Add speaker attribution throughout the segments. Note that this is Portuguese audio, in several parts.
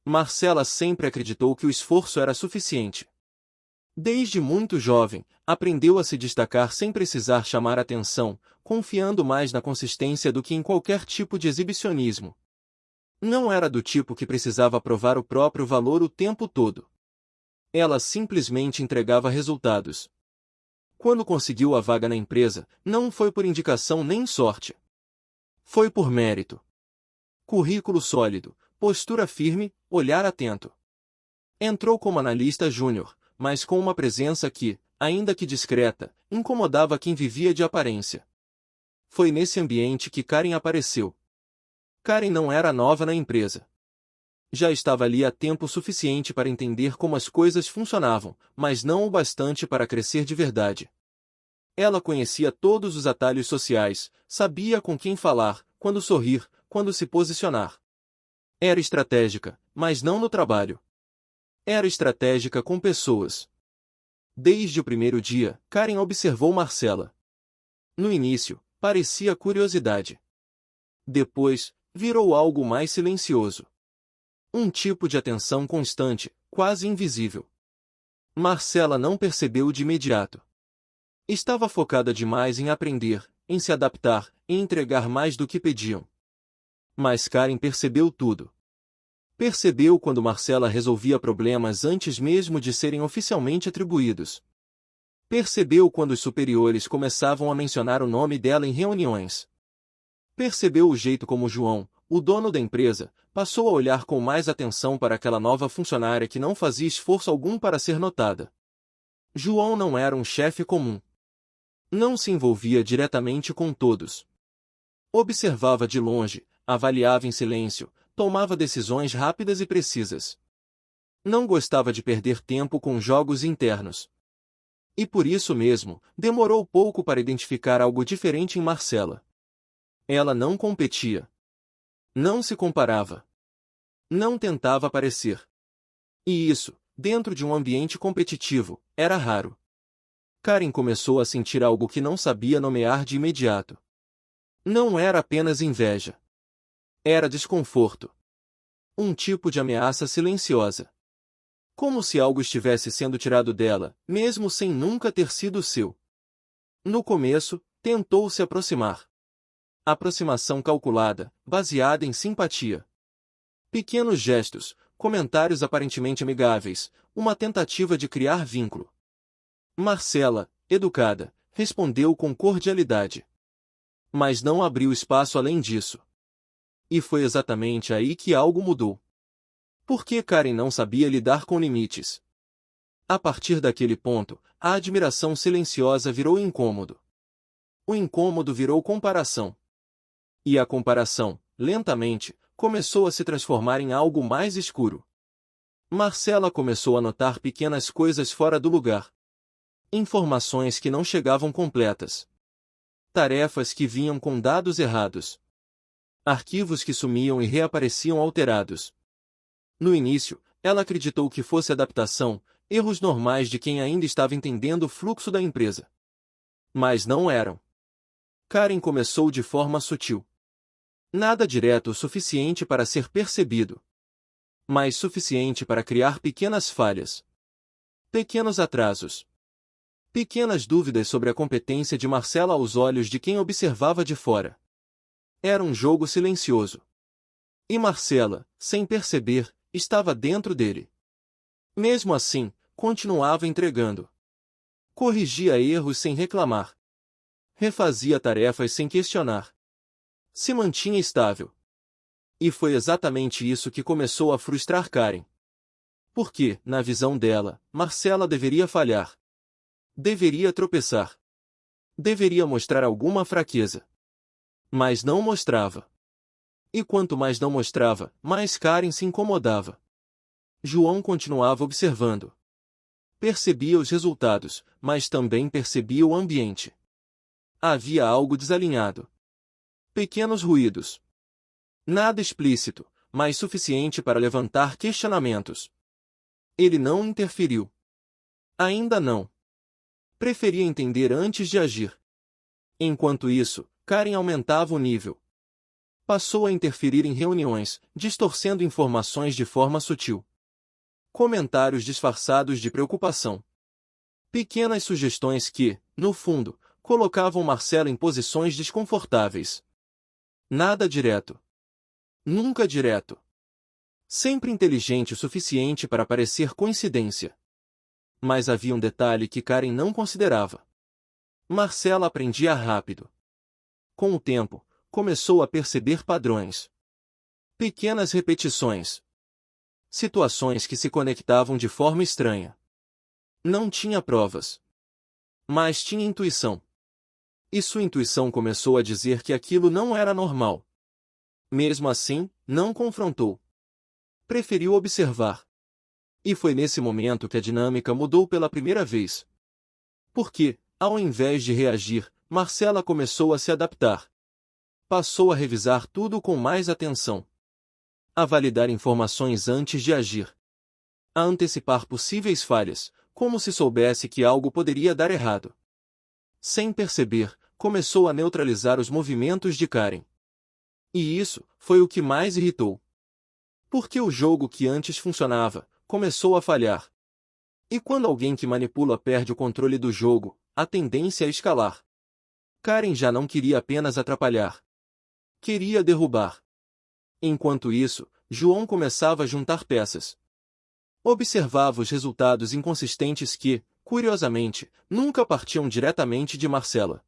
Speaker 1: Marcela sempre acreditou que o esforço era suficiente. Desde muito jovem, aprendeu a se destacar sem precisar chamar atenção, confiando mais na consistência do que em qualquer tipo de exibicionismo. Não era do tipo que precisava provar o próprio valor o tempo todo. Ela simplesmente entregava resultados. Quando conseguiu a vaga na empresa, não foi por indicação nem sorte. Foi por mérito. Currículo sólido, postura firme, olhar atento. Entrou como analista júnior, mas com uma presença que, ainda que discreta, incomodava quem vivia de aparência. Foi nesse ambiente que Karen apareceu. Karen não era nova na empresa. Já estava ali há tempo suficiente para entender como as coisas funcionavam, mas não o bastante para crescer de verdade. Ela conhecia todos os atalhos sociais, sabia com quem falar, quando sorrir, quando se posicionar. Era estratégica, mas não no trabalho. Era estratégica com pessoas. Desde o primeiro dia, Karen observou Marcela. No início, parecia curiosidade. Depois, virou algo mais silencioso. Um tipo de atenção constante, quase invisível. Marcela não percebeu de imediato. Estava focada demais em aprender, em se adaptar, em entregar mais do que pediam. Mas Karen percebeu tudo. Percebeu quando Marcela resolvia problemas antes mesmo de serem oficialmente atribuídos. Percebeu quando os superiores começavam a mencionar o nome dela em reuniões. Percebeu o jeito como João, o dono da empresa, passou a olhar com mais atenção para aquela nova funcionária que não fazia esforço algum para ser notada. João não era um chefe comum. Não se envolvia diretamente com todos. Observava de longe, avaliava em silêncio, tomava decisões rápidas e precisas. Não gostava de perder tempo com jogos internos. E por isso mesmo, demorou pouco para identificar algo diferente em Marcela. Ela não competia. Não se comparava. Não tentava parecer. E isso, dentro de um ambiente competitivo, era raro. Karen começou a sentir algo que não sabia nomear de imediato. Não era apenas inveja. Era desconforto. Um tipo de ameaça silenciosa. Como se algo estivesse sendo tirado dela, mesmo sem nunca ter sido seu. No começo, tentou se aproximar. Aproximação calculada, baseada em simpatia. Pequenos gestos, comentários aparentemente amigáveis, uma tentativa de criar vínculo. Marcela, educada, respondeu com cordialidade. Mas não abriu espaço além disso. E foi exatamente aí que algo mudou. Porque Karen não sabia lidar com limites. A partir daquele ponto, a admiração silenciosa virou incômodo. O incômodo virou comparação. E a comparação, lentamente, começou a se transformar em algo mais escuro. Marcela começou a notar pequenas coisas fora do lugar. Informações que não chegavam completas. Tarefas que vinham com dados errados. Arquivos que sumiam e reapareciam alterados. No início, ela acreditou que fosse adaptação, erros normais de quem ainda estava entendendo o fluxo da empresa. Mas não eram. Karen começou de forma sutil. Nada direto o suficiente para ser percebido. Mas suficiente para criar pequenas falhas. Pequenos atrasos. Pequenas dúvidas sobre a competência de Marcela aos olhos de quem observava de fora. Era um jogo silencioso. E Marcela, sem perceber, estava dentro dele. Mesmo assim, continuava entregando. Corrigia erros sem reclamar. Refazia tarefas sem questionar. Se mantinha estável. E foi exatamente isso que começou a frustrar Karen. Porque, na visão dela, Marcela deveria falhar. Deveria tropeçar. Deveria mostrar alguma fraqueza. Mas não mostrava. E quanto mais não mostrava, mais Karen se incomodava. João continuava observando. Percebia os resultados, mas também percebia o ambiente. Havia algo desalinhado. Pequenos ruídos. Nada explícito, mas suficiente para levantar questionamentos. Ele não interferiu. Ainda não. Preferia entender antes de agir. Enquanto isso, Karen aumentava o nível. Passou a interferir em reuniões, distorcendo informações de forma sutil. Comentários disfarçados de preocupação. Pequenas sugestões que, no fundo, colocavam Marcela em posições desconfortáveis. Nada direto. Nunca direto. Sempre inteligente o suficiente para parecer coincidência. Mas havia um detalhe que Karen não considerava. Marcela aprendia rápido. Com o tempo, começou a perceber padrões. Pequenas repetições. Situações que se conectavam de forma estranha. Não tinha provas. Mas tinha intuição. E sua intuição começou a dizer que aquilo não era normal. Mesmo assim, não confrontou. Preferiu observar. E foi nesse momento que a dinâmica mudou pela primeira vez. Porque, ao invés de reagir, Marcela começou a se adaptar. Passou a revisar tudo com mais atenção. A validar informações antes de agir. A antecipar possíveis falhas, como se soubesse que algo poderia dar errado. Sem perceber, começou a neutralizar os movimentos de Karen. E isso foi o que mais irritou. Porque o jogo que antes funcionava, começou a falhar. E quando alguém que manipula perde o controle do jogo, a tendência é escalar. Karen já não queria apenas atrapalhar. Queria derrubar. Enquanto isso, João começava a juntar peças. Observava os resultados inconsistentes que, curiosamente, nunca partiam diretamente de Marcela.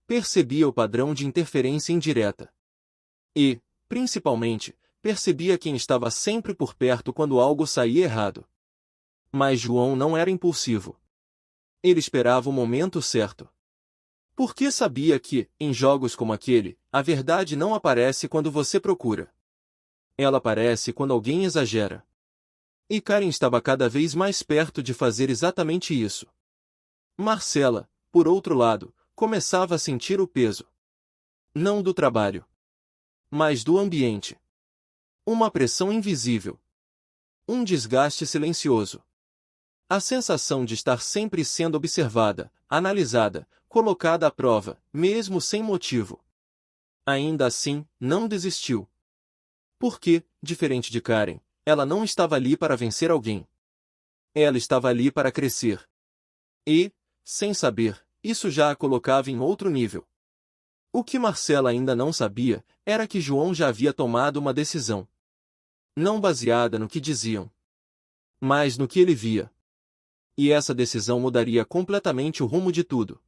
Speaker 1: Percebia o padrão de interferência indireta. E, principalmente, percebia quem estava sempre por perto quando algo saía errado. Mas João não era impulsivo. Ele esperava o momento certo. Porque sabia que, em jogos como aquele, a verdade não aparece quando você procura. Ela aparece quando alguém exagera. E Karen estava cada vez mais perto de fazer exatamente isso. Marcela, por outro lado, começava a sentir o peso. Não do trabalho, mas do ambiente. Uma pressão invisível. Um desgaste silencioso. A sensação de estar sempre sendo observada, analisada, colocada à prova, mesmo sem motivo. Ainda assim, não desistiu. Porque, diferente de Karen, ela não estava ali para vencer alguém. Ela estava ali para crescer. E, sem saber, isso já a colocava em outro nível. O que Marcela ainda não sabia, era que João já havia tomado uma decisão. Não baseada no que diziam, mas no que ele via. E essa decisão mudaria completamente o rumo de tudo.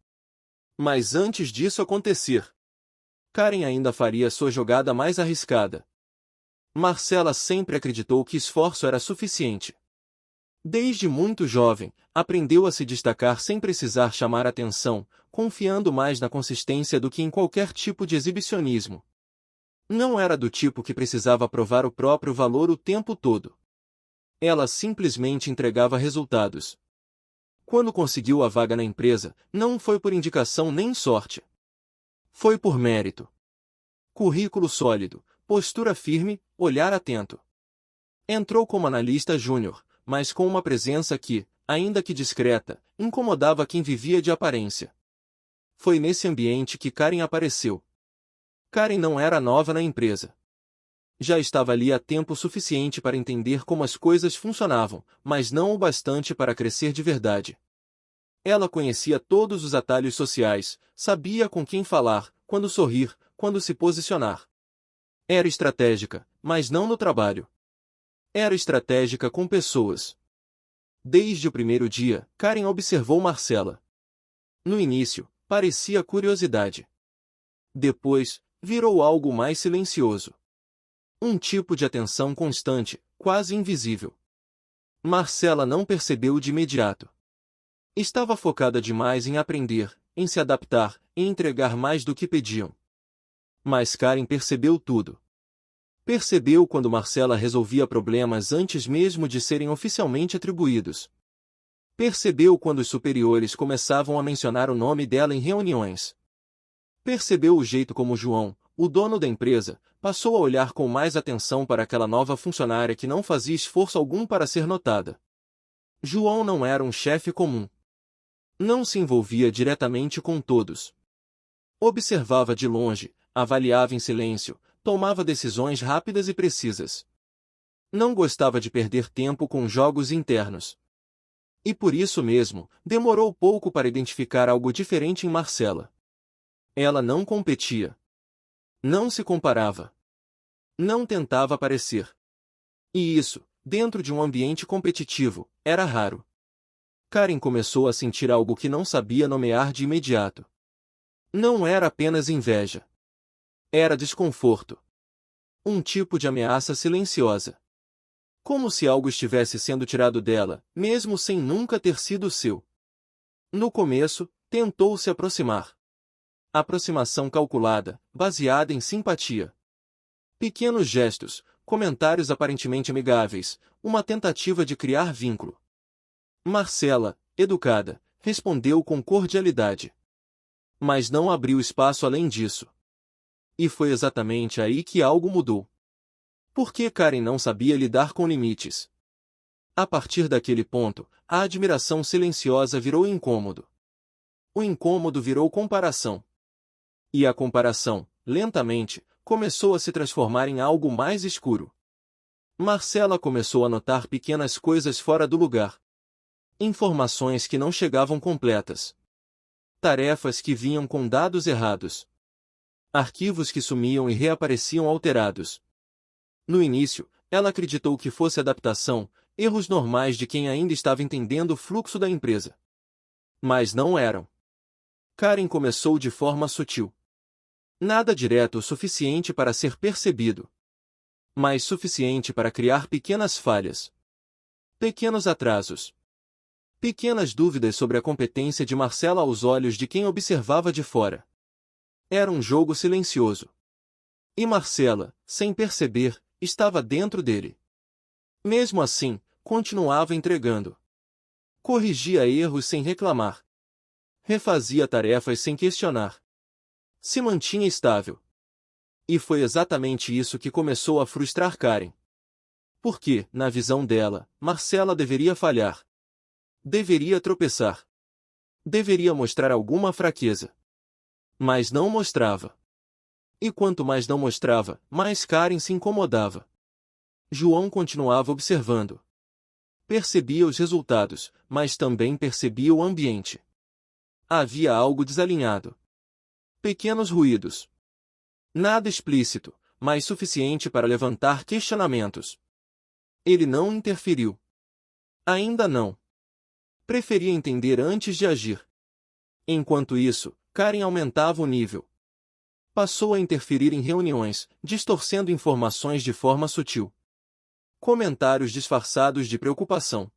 Speaker 1: Mas antes disso acontecer, Karen ainda faria sua jogada mais arriscada. Marcela sempre acreditou que esforço era suficiente. Desde muito jovem, aprendeu a se destacar sem precisar chamar atenção, confiando mais na consistência do que em qualquer tipo de exibicionismo. Não era do tipo que precisava provar o próprio valor o tempo todo. Ela simplesmente entregava resultados. Quando conseguiu a vaga na empresa, não foi por indicação nem sorte. Foi por mérito. Currículo sólido, postura firme, olhar atento. Entrou como analista júnior, mas com uma presença que, ainda que discreta, incomodava quem vivia de aparência. Foi nesse ambiente que Karen apareceu. Karen não era nova na empresa. Já estava ali há tempo suficiente para entender como as coisas funcionavam, mas não o bastante para crescer de verdade. Ela conhecia todos os atalhos sociais, sabia com quem falar, quando sorrir, quando se posicionar. Era estratégica, mas não no trabalho. Era estratégica com pessoas. Desde o primeiro dia, Karen observou Marcela. No início, parecia curiosidade. Depois, virou algo mais silencioso. Um tipo de atenção constante, quase invisível. Marcela não percebeu de imediato. Estava focada demais em aprender, em se adaptar, em entregar mais do que pediam. Mas Karen percebeu tudo. Percebeu quando Marcela resolvia problemas antes mesmo de serem oficialmente atribuídos. Percebeu quando os superiores começavam a mencionar o nome dela em reuniões. Percebeu o jeito como João, o dono da empresa, passou a olhar com mais atenção para aquela nova funcionária que não fazia esforço algum para ser notada. João não era um chefe comum. Não se envolvia diretamente com todos. Observava de longe, avaliava em silêncio, tomava decisões rápidas e precisas. Não gostava de perder tempo com jogos internos. E por isso mesmo, demorou pouco para identificar algo diferente em Marcela. Ela não competia. Não se comparava. Não tentava parecer. E isso, dentro de um ambiente competitivo, era raro. Karen começou a sentir algo que não sabia nomear de imediato. Não era apenas inveja. Era desconforto. Um tipo de ameaça silenciosa. Como se algo estivesse sendo tirado dela, mesmo sem nunca ter sido seu. No começo, tentou se aproximar. Aproximação calculada, baseada em simpatia. Pequenos gestos, comentários aparentemente amigáveis, uma tentativa de criar vínculo. Marcela, educada, respondeu com cordialidade. Mas não abriu espaço além disso. E foi exatamente aí que algo mudou. Porque Karen não sabia lidar com limites. A partir daquele ponto, a admiração silenciosa virou incômodo. O incômodo virou comparação. E a comparação, lentamente, começou a se transformar em algo mais escuro. Marcela começou a notar pequenas coisas fora do lugar. Informações que não chegavam completas. Tarefas que vinham com dados errados. Arquivos que sumiam e reapareciam alterados. No início, ela acreditou que fosse adaptação, erros normais de quem ainda estava entendendo o fluxo da empresa. Mas não eram. Karen começou de forma sutil. Nada direto o suficiente para ser percebido. Mas suficiente para criar pequenas falhas. Pequenos atrasos. Pequenas dúvidas sobre a competência de Marcela aos olhos de quem observava de fora. Era um jogo silencioso. E Marcela, sem perceber, estava dentro dele. Mesmo assim, continuava entregando. Corrigia erros sem reclamar. Refazia tarefas sem questionar. Se mantinha estável. E foi exatamente isso que começou a frustrar Karen. Porque, na visão dela, Marcela deveria falhar. Deveria tropeçar. Deveria mostrar alguma fraqueza. Mas não mostrava. E quanto mais não mostrava, mais Karen se incomodava. João continuava observando. Percebia os resultados, mas também percebia o ambiente. Havia algo desalinhado. Pequenos ruídos. Nada explícito, mas suficiente para levantar questionamentos. Ele não interferiu. Ainda não. Preferia entender antes de agir. Enquanto isso, Karen aumentava o nível. Passou a interferir em reuniões, distorcendo informações de forma sutil. Comentários disfarçados de preocupação.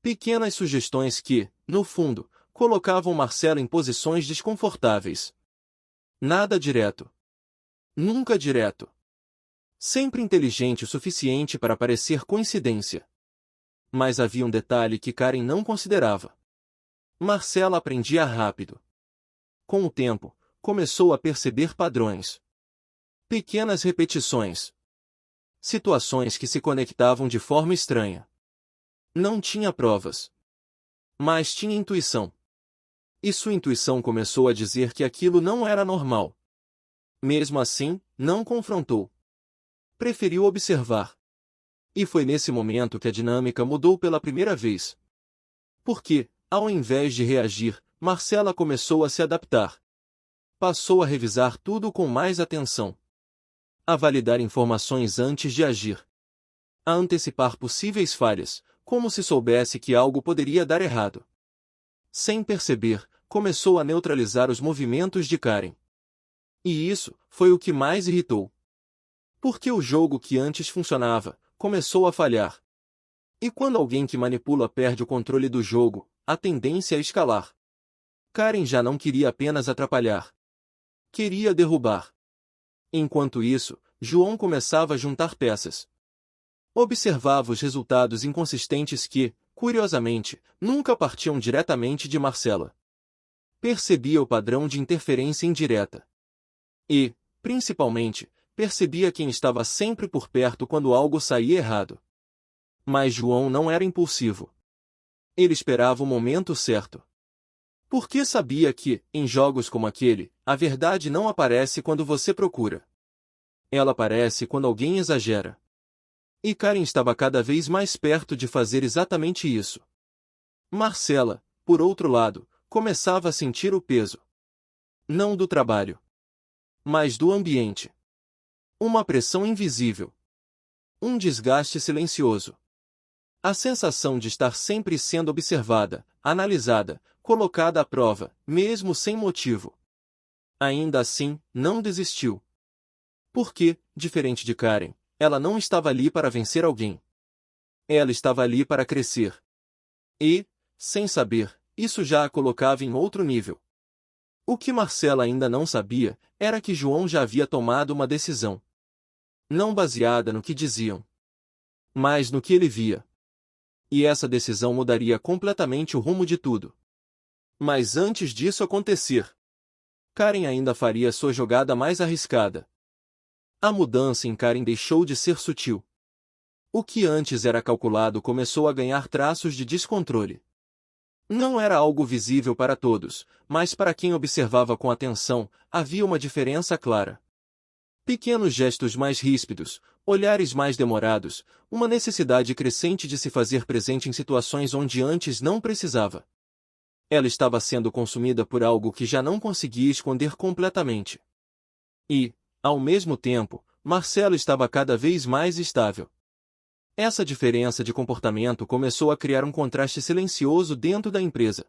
Speaker 1: Pequenas sugestões que, no fundo, colocavam Marcela em posições desconfortáveis. Nada direto. Nunca direto. Sempre inteligente o suficiente para parecer coincidência. Mas havia um detalhe que Karen não considerava. Marcela aprendia rápido. Com o tempo, começou a perceber padrões. Pequenas repetições. Situações que se conectavam de forma estranha. Não tinha provas. Mas tinha intuição. E sua intuição começou a dizer que aquilo não era normal. Mesmo assim, não confrontou. Preferiu observar. E foi nesse momento que a dinâmica mudou pela primeira vez. Porque, ao invés de reagir, Marcela começou a se adaptar. Passou a revisar tudo com mais atenção. A validar informações antes de agir. A antecipar possíveis falhas, como se soubesse que algo poderia dar errado. Sem perceber, começou a neutralizar os movimentos de Karen. E isso foi o que mais irritou. Porque o jogo que antes funcionava, começou a falhar. E quando alguém que manipula perde o controle do jogo, a tendência é escalar. Karen já não queria apenas atrapalhar. Queria derrubar. Enquanto isso, João começava a juntar peças. Observava os resultados inconsistentes que, curiosamente, nunca partiam diretamente de Marcela. Percebia o padrão de interferência indireta. E, principalmente, percebia quem estava sempre por perto quando algo saía errado. Mas João não era impulsivo. Ele esperava o momento certo. Porque sabia que, em jogos como aquele, a verdade não aparece quando você procura. Ela aparece quando alguém exagera. E Karen estava cada vez mais perto de fazer exatamente isso. Marcela, por outro lado, começava a sentir o peso. Não do trabalho, mas do ambiente. Uma pressão invisível. Um desgaste silencioso. A sensação de estar sempre sendo observada, analisada, colocada à prova, mesmo sem motivo. Ainda assim, não desistiu. Porque, diferente de Karen, ela não estava ali para vencer alguém. Ela estava ali para crescer. E, sem saber, isso já a colocava em outro nível. O que Marcela ainda não sabia era que João já havia tomado uma decisão. Não baseada no que diziam, mas no que ele via. E essa decisão mudaria completamente o rumo de tudo. Mas antes disso acontecer, Karen ainda faria sua jogada mais arriscada. A mudança em Karen deixou de ser sutil. O que antes era calculado começou a ganhar traços de descontrole. Não era algo visível para todos, mas para quem observava com atenção, havia uma diferença clara. Pequenos gestos mais ríspidos, olhares mais demorados, uma necessidade crescente de se fazer presente em situações onde antes não precisava. Ela estava sendo consumida por algo que já não conseguia esconder completamente. E, ao mesmo tempo, Marcelo estava cada vez mais estável. Essa diferença de comportamento começou a criar um contraste silencioso dentro da empresa.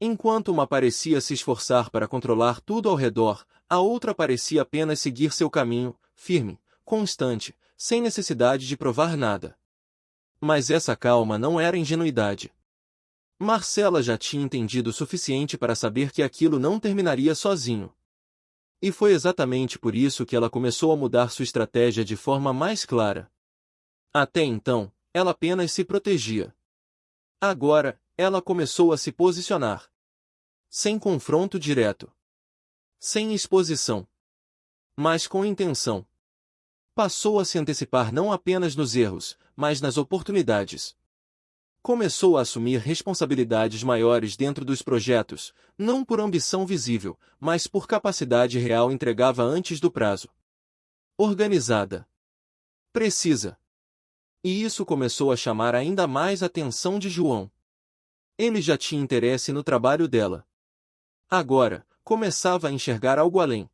Speaker 1: Enquanto uma parecia se esforçar para controlar tudo ao redor, a outra parecia apenas seguir seu caminho, firme, constante, sem necessidade de provar nada. Mas essa calma não era ingenuidade. Marcela já tinha entendido o suficiente para saber que aquilo não terminaria sozinho. E foi exatamente por isso que ela começou a mudar sua estratégia de forma mais clara. Até então, ela apenas se protegia. Agora, ela começou a se posicionar. Sem confronto direto. Sem exposição. Mas com intenção. Passou a se antecipar não apenas nos erros, mas nas oportunidades. Começou a assumir responsabilidades maiores dentro dos projetos, não por ambição visível, mas por capacidade real entregava antes do prazo. Organizada. Precisa. E isso começou a chamar ainda mais a atenção de João. Ele já tinha interesse no trabalho dela. Agora, começava a enxergar algo além.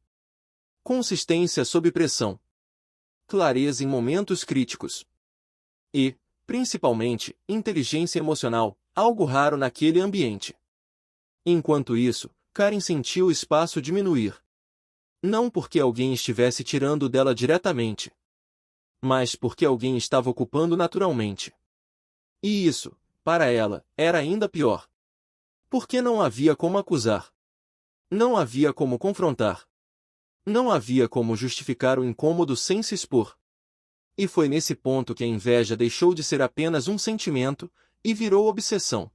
Speaker 1: Consistência sob pressão. Clareza em momentos críticos. E, principalmente, inteligência emocional, algo raro naquele ambiente. Enquanto isso, Karen sentiu o espaço diminuir. Não porque alguém estivesse tirando dela diretamente, mas porque alguém estava ocupando naturalmente. E isso, para ela, era ainda pior. Porque não havia como acusar. Não havia como confrontar. Não havia como justificar o incômodo sem se expor. E foi nesse ponto que a inveja deixou de ser apenas um sentimento e virou obsessão.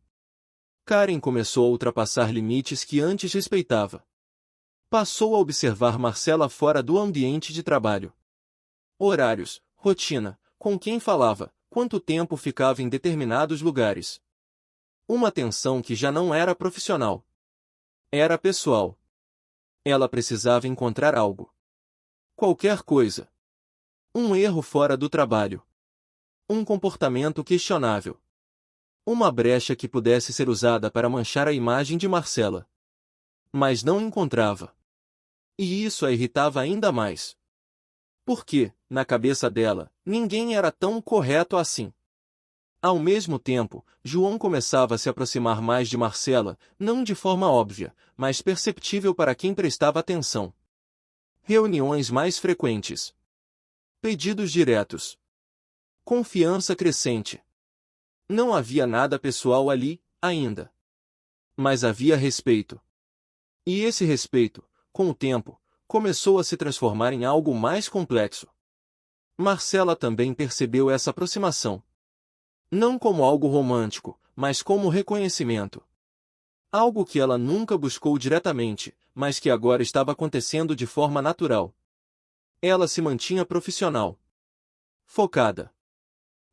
Speaker 1: Karen começou a ultrapassar limites que antes respeitava. Passou a observar Marcela fora do ambiente de trabalho. Horários, rotina, com quem falava, quanto tempo ficava em determinados lugares. Uma tensão que já não era profissional. Era pessoal. Ela precisava encontrar algo. Qualquer coisa. Um erro fora do trabalho. Um comportamento questionável. Uma brecha que pudesse ser usada para manchar a imagem de Marcela. Mas não encontrava. E isso a irritava ainda mais. Porque, na cabeça dela, ninguém era tão correto assim. Ao mesmo tempo, João começava a se aproximar mais de Marcela, não de forma óbvia, mas perceptível para quem prestava atenção. Reuniões mais frequentes. Pedidos diretos. Confiança crescente. Não havia nada pessoal ali, ainda. Mas havia respeito. E esse respeito, com o tempo, começou a se transformar em algo mais complexo. Marcela também percebeu essa aproximação. Não como algo romântico, mas como reconhecimento. Algo que ela nunca buscou diretamente, mas que agora estava acontecendo de forma natural. Ela se mantinha profissional. Focada.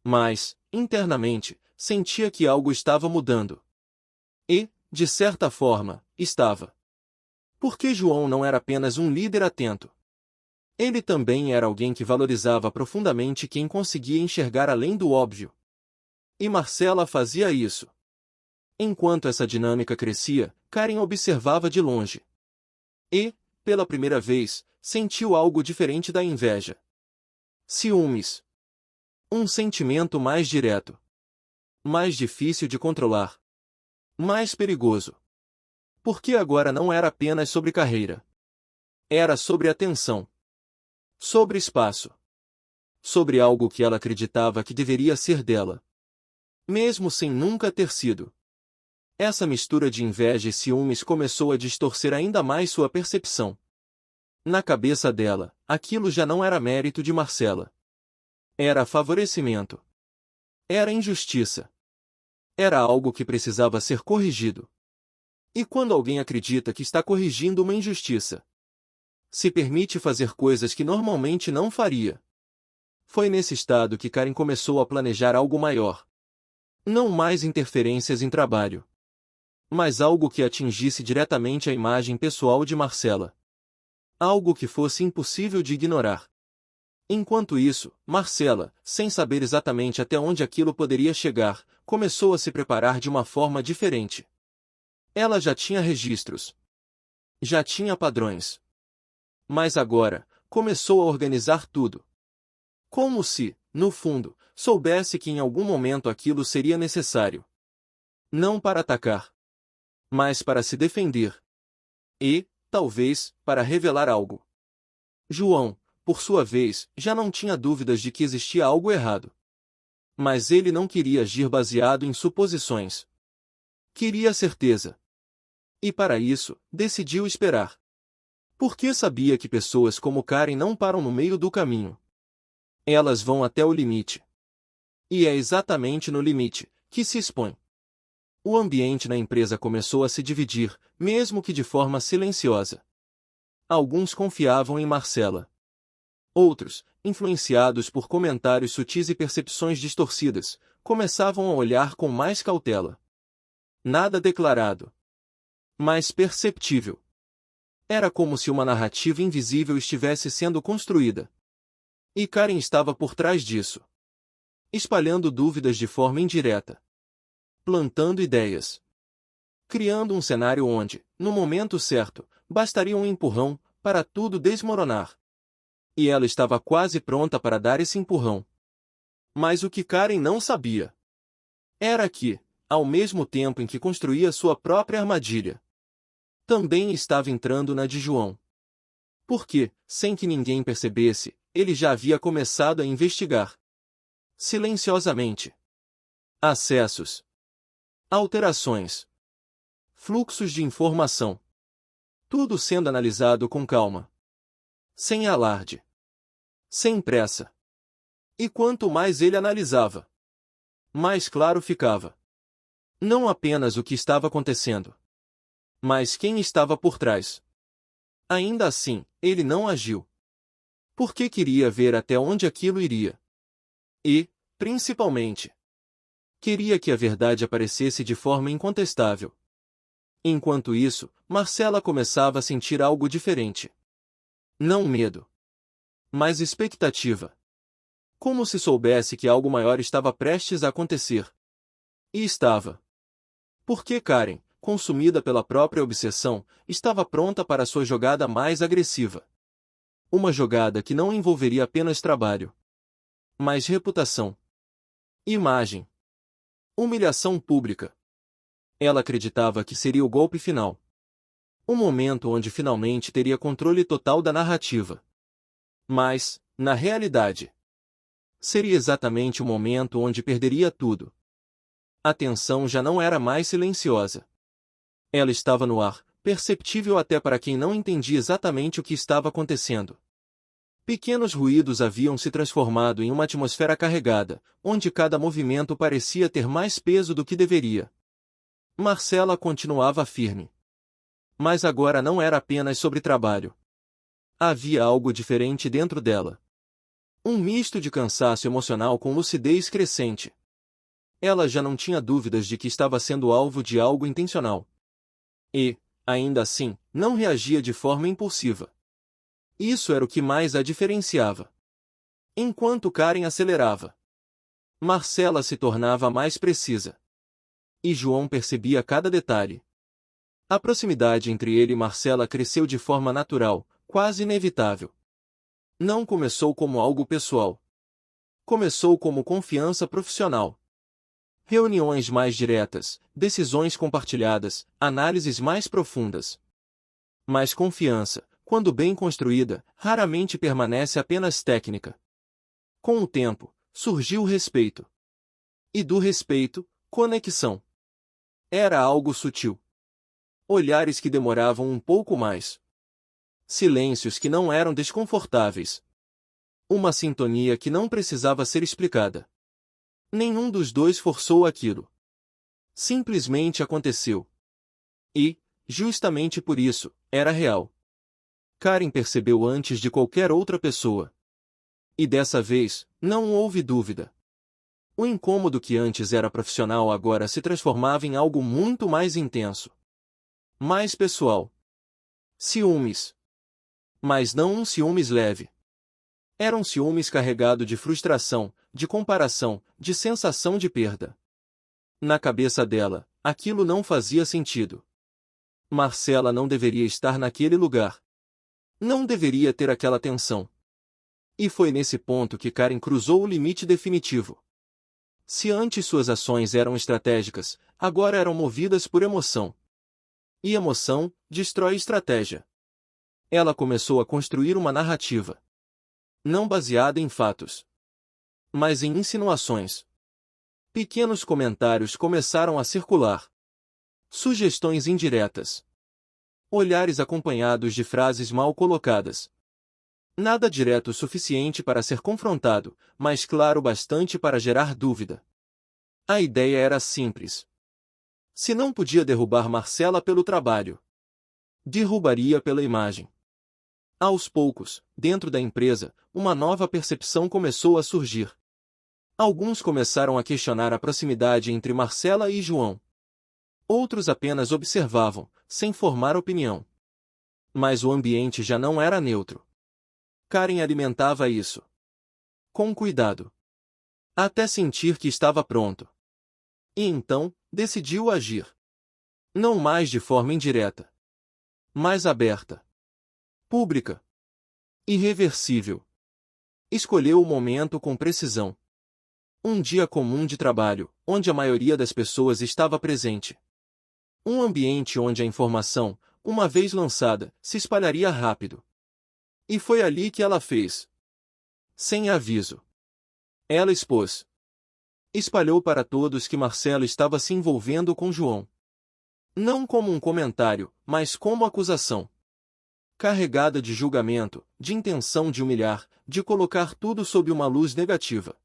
Speaker 1: Mas, internamente, sentia que algo estava mudando. E, de certa forma, estava. Porque João não era apenas um líder atento. Ele também era alguém que valorizava profundamente quem conseguia enxergar além do óbvio. E Marcela fazia isso. Enquanto essa dinâmica crescia, Karen observava de longe. E, pela primeira vez, sentiu algo diferente da inveja. Ciúmes. Um sentimento mais direto. Mais difícil de controlar. Mais perigoso. Porque agora não era apenas sobre carreira. Era sobre atenção. Sobre espaço. Sobre algo que ela acreditava que deveria ser dela. Mesmo sem nunca ter sido. Essa mistura de inveja e ciúmes começou a distorcer ainda mais sua percepção. Na cabeça dela, aquilo já não era mérito de Marcela. Era favorecimento. Era injustiça. Era algo que precisava ser corrigido. E quando alguém acredita que está corrigindo uma injustiça, se permite fazer coisas que normalmente não faria. Foi nesse estado que Karen começou a planejar algo maior. Não mais interferências em trabalho, mas algo que atingisse diretamente a imagem pessoal de Marcela. Algo que fosse impossível de ignorar. Enquanto isso, Marcela, sem saber exatamente até onde aquilo poderia chegar, começou a se preparar de uma forma diferente. Ela já tinha registros. Já tinha padrões. Mas agora, começou a organizar tudo. Como se, no fundo, soubesse que em algum momento aquilo seria necessário. Não para atacar, mas para se defender. E, talvez, para revelar algo. João, por sua vez, já não tinha dúvidas de que existia algo errado. Mas ele não queria agir baseado em suposições. Queria certeza. E para isso, decidiu esperar. Porque sabia que pessoas como Karen não param no meio do caminho. Elas vão até o limite. E é exatamente no limite que se expõe. O ambiente na empresa começou a se dividir, mesmo que de forma silenciosa. Alguns confiavam em Marcela. Outros, influenciados por comentários sutis e percepções distorcidas, começavam a olhar com mais cautela. Nada declarado, mas perceptível. Era como se uma narrativa invisível estivesse sendo construída. E Karen estava por trás disso. Espalhando dúvidas de forma indireta. Plantando ideias. Criando um cenário onde, no momento certo, bastaria um empurrão para tudo desmoronar. E ela estava quase pronta para dar esse empurrão. Mas o que Karen não sabia era que, ao mesmo tempo em que construía sua própria armadilha, também estava entrando na de João. Porque, sem que ninguém percebesse, ele já havia começado a investigar. Silenciosamente. Acessos. Alterações. Fluxos de informação. Tudo sendo analisado com calma. Sem alarde. Sem pressa. E quanto mais ele analisava, mais claro ficava. Não apenas o que estava acontecendo, mas quem estava por trás. Ainda assim, ele não agiu. Porque queria ver até onde aquilo iria. E, principalmente, queria que a verdade aparecesse de forma incontestável. Enquanto isso, Marcela começava a sentir algo diferente. Não medo, mas expectativa. Como se soubesse que algo maior estava prestes a acontecer. E estava. Porque Karen, consumida pela própria obsessão, estava pronta para sua jogada mais agressiva. Uma jogada que não envolveria apenas trabalho, mas reputação, imagem, humilhação pública. Ela acreditava que seria o golpe final. O momento onde finalmente teria controle total da narrativa. Mas, na realidade, seria exatamente o momento onde perderia tudo. A tensão já não era mais silenciosa. Ela estava no ar, perceptível até para quem não entendia exatamente o que estava acontecendo. Pequenos ruídos haviam se transformado em uma atmosfera carregada, onde cada movimento parecia ter mais peso do que deveria. Marcela continuava firme. Mas agora não era apenas sobre trabalho. Havia algo diferente dentro dela. Um misto de cansaço emocional com lucidez crescente. Ela já não tinha dúvidas de que estava sendo alvo de algo intencional. E, ainda assim, não reagia de forma impulsiva. Isso era o que mais a diferenciava. Enquanto Karen acelerava, Marcela se tornava mais precisa. E João percebia cada detalhe. A proximidade entre ele e Marcela cresceu de forma natural, quase inevitável. Não começou como algo pessoal. Começou como confiança profissional. Reuniões mais diretas, decisões compartilhadas, análises mais profundas. Mas confiança, quando bem construída, raramente permanece apenas técnica. Com o tempo, surgiu o respeito. E do respeito, conexão. Era algo sutil. Olhares que demoravam um pouco mais. Silêncios que não eram desconfortáveis. Uma sintonia que não precisava ser explicada. Nenhum dos dois forçou aquilo. Simplesmente aconteceu. E, justamente por isso, era real. Karen percebeu antes de qualquer outra pessoa. E dessa vez, não houve dúvida. O incômodo que antes era profissional agora se transformava em algo muito mais intenso. Mais pessoal. Ciúmes. Mas não um ciúmes leve. Era um ciúmes carregado de frustração, de comparação, de sensação de perda. Na cabeça dela, aquilo não fazia sentido. Marcela não deveria estar naquele lugar. Não deveria ter aquela tensão. E foi nesse ponto que Karen cruzou o limite definitivo. Se antes suas ações eram estratégicas, agora eram movidas por emoção. E emoção destrói estratégia. Ela começou a construir uma narrativa. Não baseada em fatos, mas em insinuações. Pequenos comentários começaram a circular. Sugestões indiretas. Olhares acompanhados de frases mal colocadas. Nada direto o suficiente para ser confrontado, mas claro bastante para gerar dúvida. A ideia era simples. Se não podia derrubar Marcela pelo trabalho, derrubaria pela imagem. Aos poucos, dentro da empresa, uma nova percepção começou a surgir. Alguns começaram a questionar a proximidade entre Marcela e João. Outros apenas observavam, sem formar opinião. Mas o ambiente já não era neutro. Karen alimentava isso. Com cuidado. Até sentir que estava pronto. E então, decidiu agir. Não mais de forma indireta. Mais aberta. Pública. Irreversível. Escolheu o momento com precisão. Um dia comum de trabalho, onde a maioria das pessoas estava presente. Um ambiente onde a informação, uma vez lançada, se espalharia rápido. E foi ali que ela fez. Sem aviso. Ela expôs. Espalhou para todos que Marcelo estava se envolvendo com João. Não como um comentário, mas como acusação. Carregada de julgamento, de intenção de humilhar, de colocar tudo sob uma luz negativa.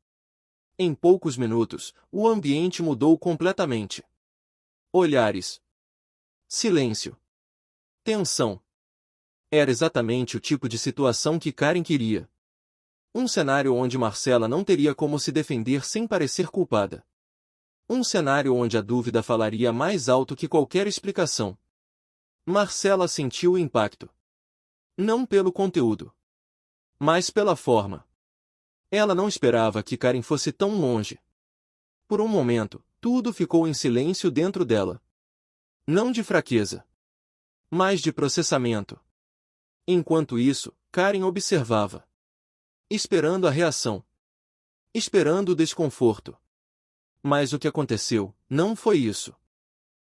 Speaker 1: Em poucos minutos, o ambiente mudou completamente. Olhares. Silêncio. Tensão. Era exatamente o tipo de situação que Karen queria. Um cenário onde Marcela não teria como se defender sem parecer culpada. Um cenário onde a dúvida falaria mais alto que qualquer explicação. Marcela sentiu o impacto. Não pelo conteúdo, mas pela forma. Ela não esperava que Karen fosse tão longe. Por um momento, tudo ficou em silêncio dentro dela. Não de fraqueza, mas de processamento. Enquanto isso, Karen observava. Esperando a reação. Esperando o desconforto. Mas o que aconteceu não foi isso.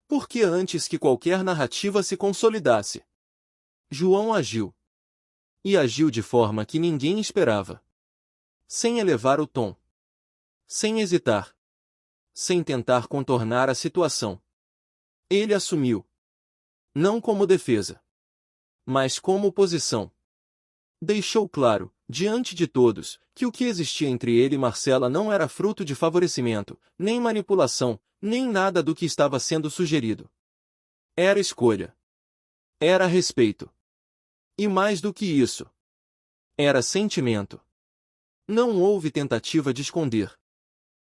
Speaker 1: Porque antes que qualquer narrativa se consolidasse, João agiu. E agiu de forma que ninguém esperava. Sem elevar o tom. Sem hesitar. Sem tentar contornar a situação. Ele assumiu. Não como defesa, mas como posição. Deixou claro, diante de todos, que o que existia entre ele e Marcela não era fruto de favorecimento, nem manipulação, nem nada do que estava sendo sugerido. Era escolha. Era respeito. E mais do que isso, era sentimento. Não houve tentativa de esconder.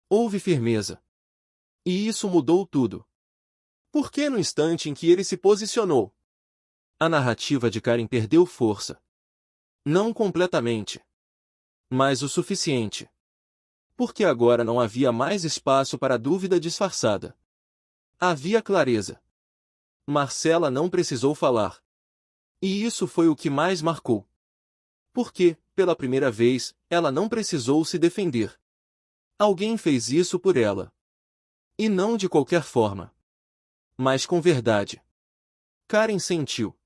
Speaker 1: Houve firmeza. E isso mudou tudo. Porque no instante em que ele se posicionou, a narrativa de Karen perdeu força. Não completamente, mas o suficiente. Porque agora não havia mais espaço para dúvida disfarçada. Havia clareza. Marcela não precisou falar. E isso foi o que mais marcou. Porque, pela primeira vez, ela não precisou se defender. Alguém fez isso por ela. E não de qualquer forma, mas com verdade. Karen sentiu.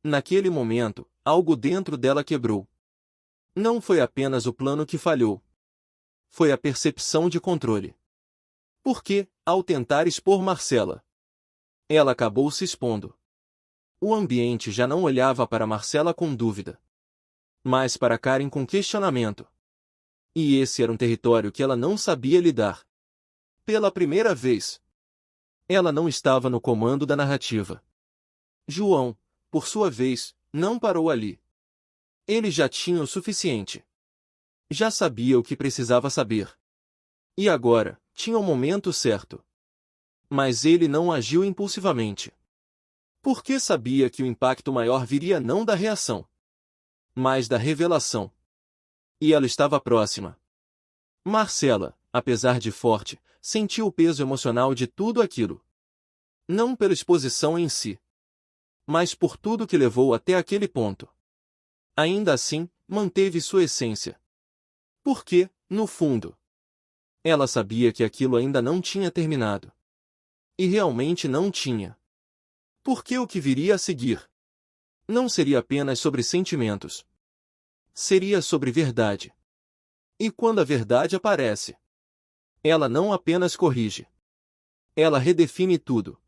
Speaker 1: Naquele momento, algo dentro dela quebrou. Não foi apenas o plano que falhou. Foi a percepção de controle. Porque, ao tentar expor Marcela, ela acabou se expondo. O ambiente já não olhava para Marcela com dúvida, mas para Karen com questionamento. E esse era um território que ela não sabia lidar. Pela primeira vez, ela não estava no comando da narrativa. João, por sua vez, não parou ali. Ele já tinha o suficiente. Já sabia o que precisava saber. E agora, tinha o momento certo. Mas ele não agiu impulsivamente. Porque sabia que o impacto maior viria não da reação, mas da revelação. E ela estava próxima. Marcela, apesar de forte, sentiu o peso emocional de tudo aquilo. Não pela exposição em si, mas por tudo que levou até aquele ponto. Ainda assim, manteve sua essência. Porque, no fundo, ela sabia que aquilo ainda não tinha terminado. E realmente não tinha. Porque o que viria a seguir não seria apenas sobre sentimentos. Seria sobre verdade. E quando a verdade aparece, ela não apenas corrige. Ela redefine tudo.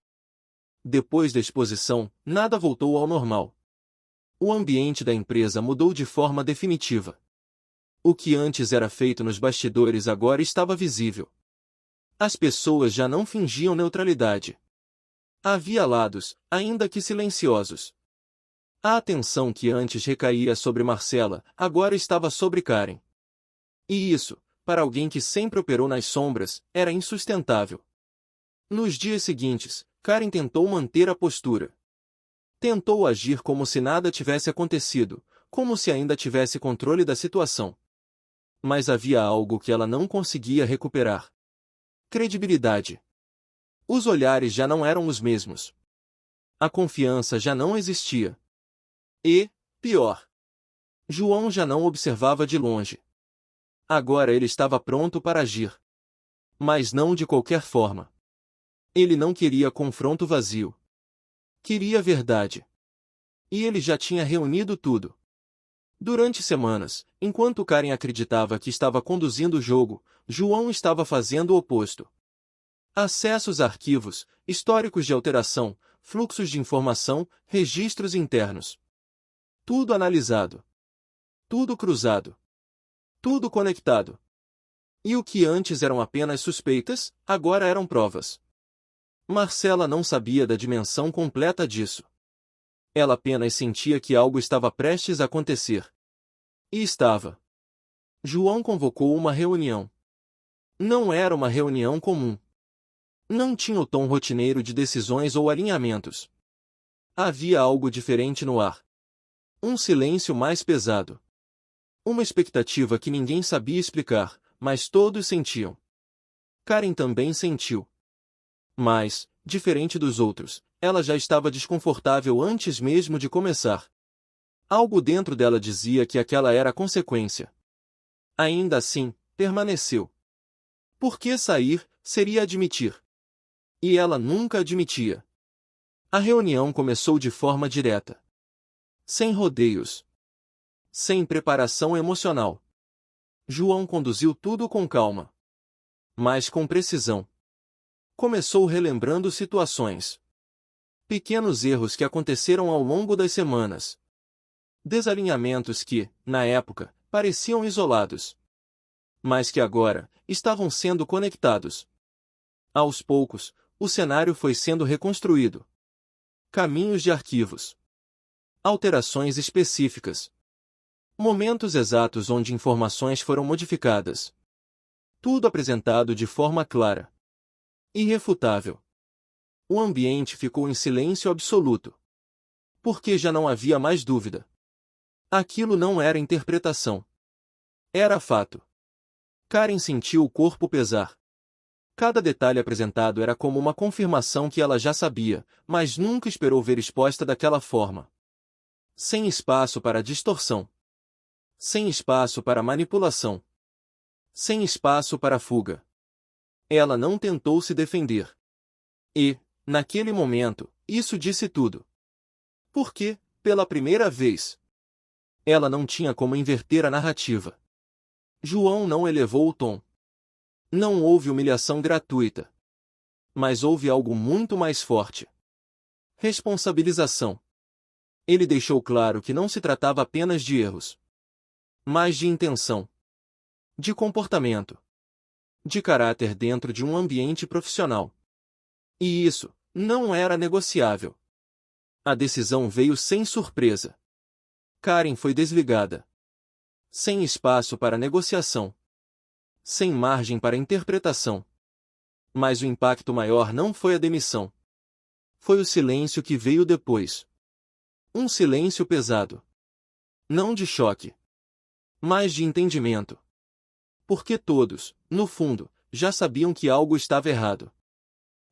Speaker 1: Depois da exposição, nada voltou ao normal. O ambiente da empresa mudou de forma definitiva. O que antes era feito nos bastidores agora estava visível. As pessoas já não fingiam neutralidade. Havia lados, ainda que silenciosos. A atenção que antes recaía sobre Marcela, agora estava sobre Karen. E isso, para alguém que sempre operou nas sombras, era insustentável. Nos dias seguintes, Karen tentou manter a postura. Tentou agir como se nada tivesse acontecido, como se ainda tivesse controle da situação. Mas havia algo que ela não conseguia recuperar. Credibilidade. Os olhares já não eram os mesmos. A confiança já não existia. E, pior, João já não observava de longe. Agora ele estava pronto para agir. Mas não de qualquer forma. Ele não queria confronto vazio. Queria verdade. E ele já tinha reunido tudo. Durante semanas, enquanto Karen acreditava que estava conduzindo o jogo, João estava fazendo o oposto. Acessos a arquivos, históricos de alteração, fluxos de informação, registros internos. Tudo analisado. Tudo cruzado. Tudo conectado. E o que antes eram apenas suspeitas, agora eram provas. Marcela não sabia da dimensão completa disso. Ela apenas sentia que algo estava prestes a acontecer. E estava. João convocou uma reunião. Não era uma reunião comum. Não tinha o tom rotineiro de decisões ou alinhamentos. Havia algo diferente no ar. Um silêncio mais pesado. Uma expectativa que ninguém sabia explicar, mas todos sentiam. Karen também sentiu. Mas, diferente dos outros, ela já estava desconfortável antes mesmo de começar. Algo dentro dela dizia que aquela era a consequência. Ainda assim, permaneceu. Porque sair seria admitir. E ela nunca admitia. A reunião começou de forma direta. Sem rodeios. Sem preparação emocional. João conduziu tudo com calma. Mas com precisão. Começou relembrando situações. Pequenos erros que aconteceram ao longo das semanas. Desalinhamentos que, na época, pareciam isolados. Mas que agora, estavam sendo conectados. Aos poucos, o cenário foi sendo reconstruído. Caminhos de arquivos. Alterações específicas. Momentos exatos onde informações foram modificadas. Tudo apresentado de forma clara. Irrefutável. O ambiente ficou em silêncio absoluto. Porque já não havia mais dúvida. Aquilo não era interpretação. Era fato. Karen sentiu o corpo pesar. Cada detalhe apresentado era como uma confirmação que ela já sabia, mas nunca esperou ver exposta daquela forma. Sem espaço para distorção. Sem espaço para manipulação. Sem espaço para fuga. Ela não tentou se defender. E, naquele momento, isso disse tudo. Porque, pela primeira vez, ela não tinha como inverter a narrativa. João não elevou o tom. Não houve humilhação gratuita. Mas houve algo muito mais forte. Responsabilização. Ele deixou claro que não se tratava apenas de erros, mas de intenção, de comportamento, de caráter dentro de um ambiente profissional. E isso não era negociável. A decisão veio sem surpresa. Karen foi desligada. Sem espaço para negociação. Sem margem para interpretação. Mas o impacto maior não foi a demissão. Foi o silêncio que veio depois. Um silêncio pesado. Não de choque, mas de entendimento. Porque todos, no fundo, já sabiam que algo estava errado.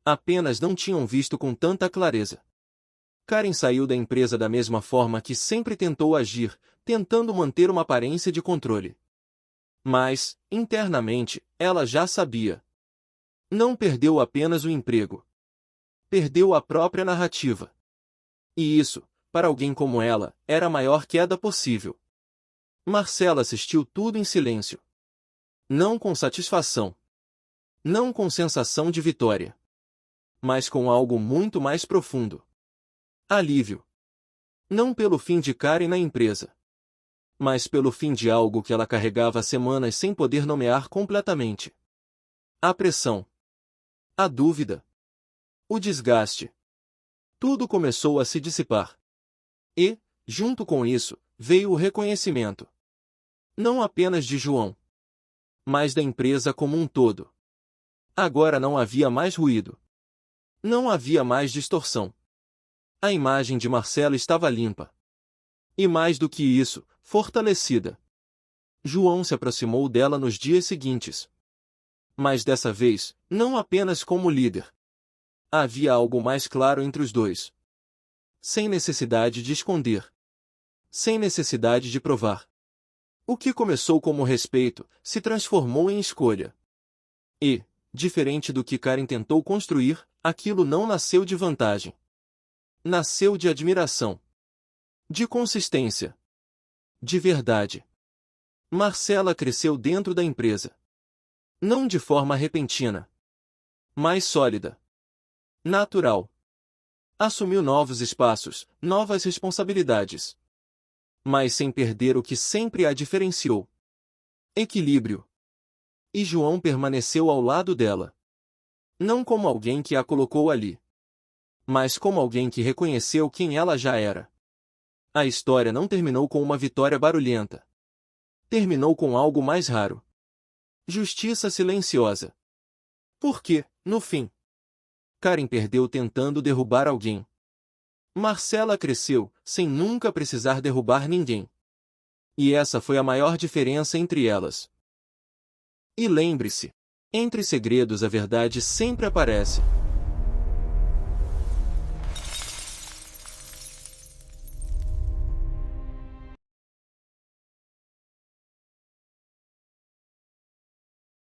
Speaker 1: Apenas não tinham visto com tanta clareza. Karen saiu da empresa da mesma forma que sempre tentou agir, tentando manter uma aparência de controle. Mas, internamente, ela já sabia. Não perdeu apenas o emprego. Perdeu a própria narrativa. E isso, para alguém como ela, era a maior queda possível. Marcela assistiu tudo em silêncio. Não com satisfação. Não com sensação de vitória. Mas com algo muito mais profundo. Alívio. Não pelo fim de Karen na empresa, mas pelo fim de algo que ela carregava há semanas sem poder nomear completamente. A pressão. A dúvida. O desgaste. Tudo começou a se dissipar. E, junto com isso, veio o reconhecimento. Não apenas de João, mas da empresa como um todo. Agora não havia mais ruído. Não havia mais distorção. A imagem de Marcela estava limpa. E mais do que isso, fortalecida. João se aproximou dela nos dias seguintes. Mas dessa vez, não apenas como líder. Havia algo mais claro entre os dois. Sem necessidade de esconder. Sem necessidade de provar. O que começou como respeito, se transformou em escolha. E, diferente do que Karen tentou construir, aquilo não nasceu de vantagem. Nasceu de admiração. De consistência. De verdade. Marcela cresceu dentro da empresa. Não de forma repentina. Mas sólida. Natural. Assumiu novos espaços, novas responsabilidades. Mas sem perder o que sempre a diferenciou. Equilíbrio. E João permaneceu ao lado dela. Não como alguém que a colocou ali, mas como alguém que reconheceu quem ela já era. A história não terminou com uma vitória barulhenta. Terminou com algo mais raro. Justiça silenciosa. Porque, no fim, Karen perdeu tentando derrubar alguém. Marcela cresceu, sem nunca precisar derrubar ninguém. E essa foi a maior diferença entre elas. E lembre-se, entre segredos a verdade sempre aparece.